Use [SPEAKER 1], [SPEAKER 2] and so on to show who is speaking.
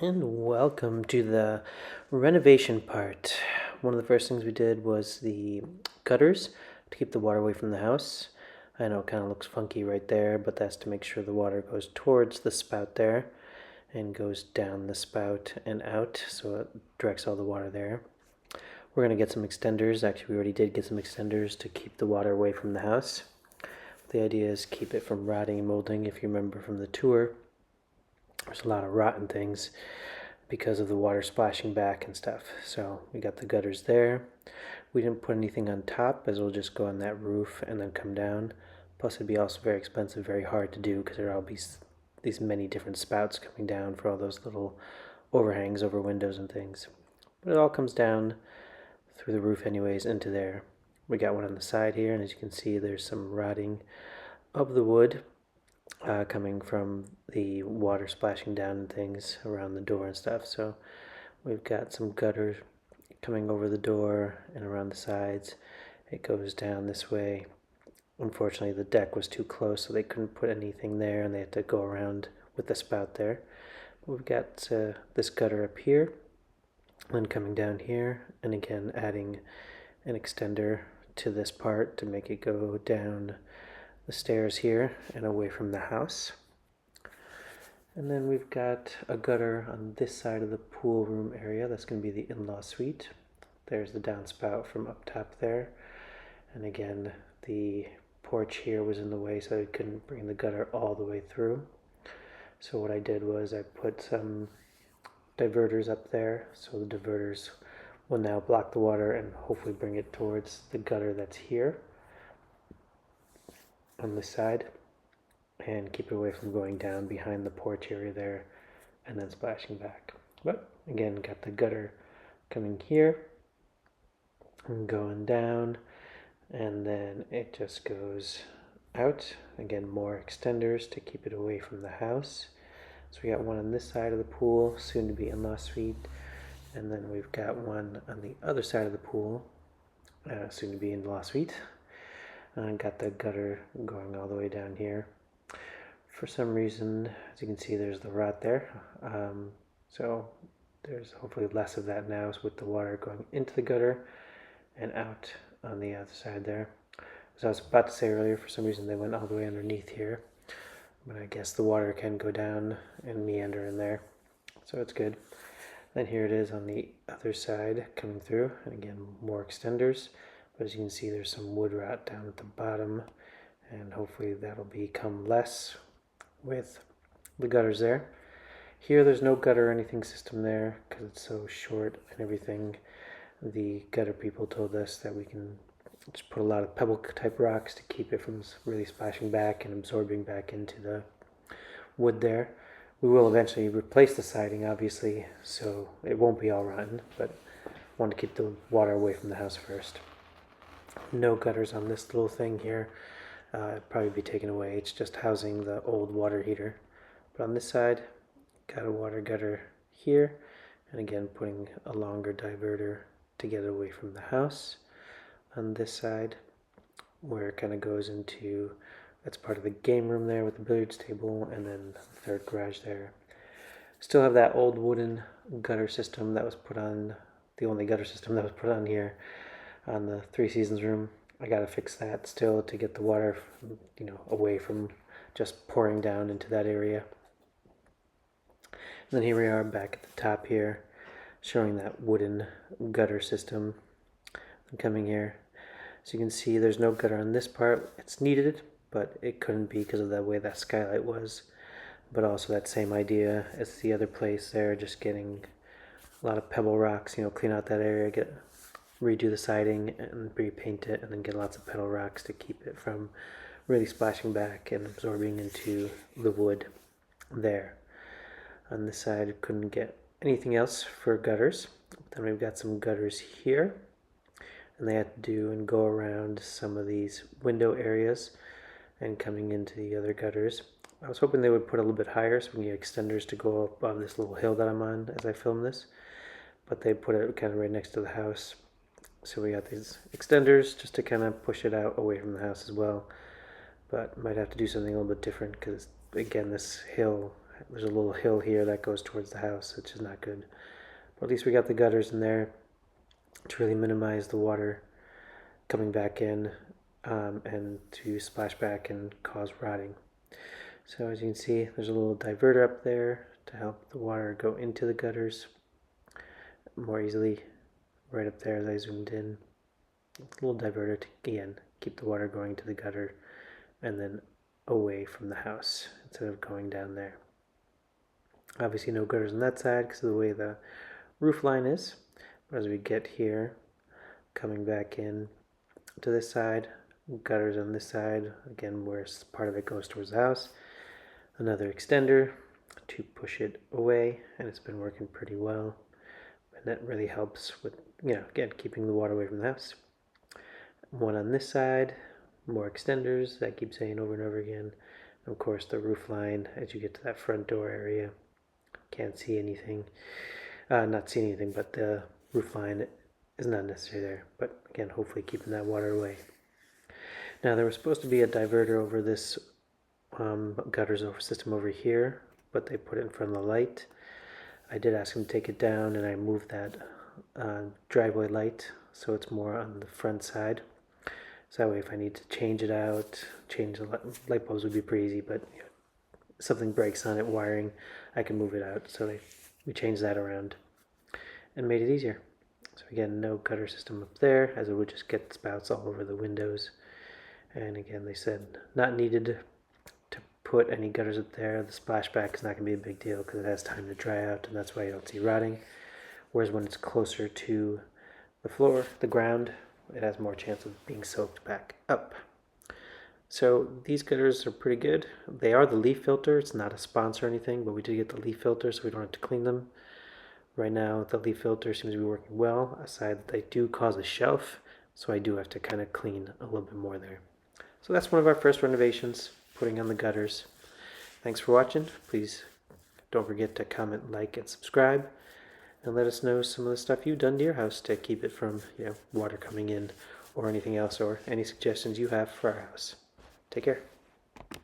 [SPEAKER 1] And welcome to the renovation part. One of the first things we did was the gutters to keep the water away from the house. I know it kind of looks funky right there, but that's to make sure the water goes towards the spout there and goes down the spout and out, so it directs all the water there. We're going to get some extenders. Actually, we already did get some extenders to keep the water away from the house. The idea is keep it from rotting and molding. If you remember from the tour, there's a lot of rotten things because of the water splashing back and stuff. So we got the gutters there. We didn't put anything on top, as it'll just go on that roof and then come down. Plus it'd be also very expensive, very hard to do, because there will be these many different spouts coming down for all those little overhangs over windows and things. But it all comes down through the roof anyways into there. We got one on the side here, and as you can see, there's some rotting of the wood coming from the water splashing down and things around the door and stuff. So we've got some gutter coming over the door and around the sides. It goes down this way. Unfortunately, the deck was too close, so they couldn't put anything there, and they had to go around with the spout there. But we've got this gutter up here, and coming down here, and again adding an extender to this part to make it go down the stairs here and away from the house. And then we've got a gutter on this side of the pool room area. That's going to be the in-law suite. There's the downspout from up top there. And again, the porch here was in the way, so I couldn't bring the gutter all the way through. So what I did was I put some diverters up there, so the diverters will now block the water and hopefully bring it towards the gutter that's here on this side, and keep it away from going down behind the porch area there and then splashing back. But again, got the gutter coming here and going down, and then it just goes out. Again, more extenders to keep it away from the house. So we got one on this side of the pool, soon to be in-law suite, and then we've got one on the other side of the pool, soon to be in-law suite. Got the gutter going all the way down here. For some reason, as you can see, there's the rot there. So there's hopefully less of that now with the water going into the gutter and out on the other side there. As I was about to say earlier, for some reason they went all the way underneath here. But I guess the water can go down and meander in there. So it's good. Then here it is on the other side coming through. And again, more extenders. But as you can see, there's some wood rot down at the bottom. And hopefully that'll become less with the gutters there. Here there's no gutter or anything system there because it's so short and everything. The gutter people told us that we can just put a lot of pebble type rocks to keep it from really splashing back and absorbing back into the wood there. We will eventually replace the siding, obviously, so it won't be all rotten, but I want to keep the water away from the house first. No gutters on this little thing here. It'll probably be taken away. It's just housing the old water heater. But on this side, got a water gutter here, and again putting a longer diverter to get it away from the house. On this side, where it kind of goes into, that's part of the game room there with the billiards table, and then the third garage there. Still have that old wooden gutter system that was put on, the only gutter system that was put on here on the Three Seasons room. I gotta fix that still to get the water, away from just pouring down into that area. And then here we are back at the top here, showing that wooden gutter system. I'm coming here. So you can see there's no gutter on this part. It's needed, but it couldn't be because of the way that skylight was. But also that same idea as the other place there, just getting a lot of pebble rocks, clean out that area, redo the siding and repaint it, and then get lots of pebble rocks to keep it from really splashing back and absorbing into the wood there. On this side, couldn't get anything else for gutters. Then we've got some gutters here, and they had to do and go around some of these window areas and coming into the other gutters. I was hoping they would put a little bit higher so we can get extenders to go above this little hill that I'm on as I film this, but they put it kind of right next to the house. So we got these extenders just to kind of push it out away from the house as well, but might have to do something a little bit different because again, this hill There's a little hill here that goes towards the house, which is not good. But at least we got the gutters in there to really minimize the water coming back in and to splash back and cause rotting. So as you can see, there's a little diverter up there to help the water go into the gutters more easily. Right up there as I zoomed in. A little diverter to, again, keep the water going to the gutter and then away from the house instead of going down there. Obviously no gutters on that side because of the way the roof line is. But as we get here, coming back in to this side, gutters on this side, again where part of it goes towards the house. Another extender to push it away, and it's been working pretty well. And that really helps with, again, keeping the water away from the house. One on this side, more extenders, that keep saying over and over again. And of course the roof line as you get to that front door area. Can't see anything. Not seeing anything, but the roof line is not necessarily there. But again, hopefully keeping that water away. Now there was supposed to be a diverter over this gutters system over here, but they put it in front of the light. I did ask them to take it down, and I moved that driveway light so it's more on the front side. So that way if I need to change it out, change the light bulbs would be pretty easy, but if something breaks on it, wiring, I can move it out. So we changed that around and made it easier. So again, no gutter system up there, as it would just get spouts all over the windows. And again, they said not needed to put any gutters up there. The splashback is not going to be a big deal because it has time to dry out, and that's why you don't see rotting. Whereas when it's closer to the floor, the ground, it has more chance of being soaked back up. So these gutters are pretty good. They are the leaf filter. It's not a sponsor or anything, but we did get the leaf filter so we don't have to clean them. Right now the leaf filter seems to be working well, aside that they do cause a shelf, so I do have to kind of clean a little bit more there. So that's one of our first renovations, putting on the gutters. Thanks for watching. Please don't forget to comment, like, and subscribe, and let us know some of the stuff you've done to your house to keep it from water coming in or anything else, or any suggestions you have for our house. Take care.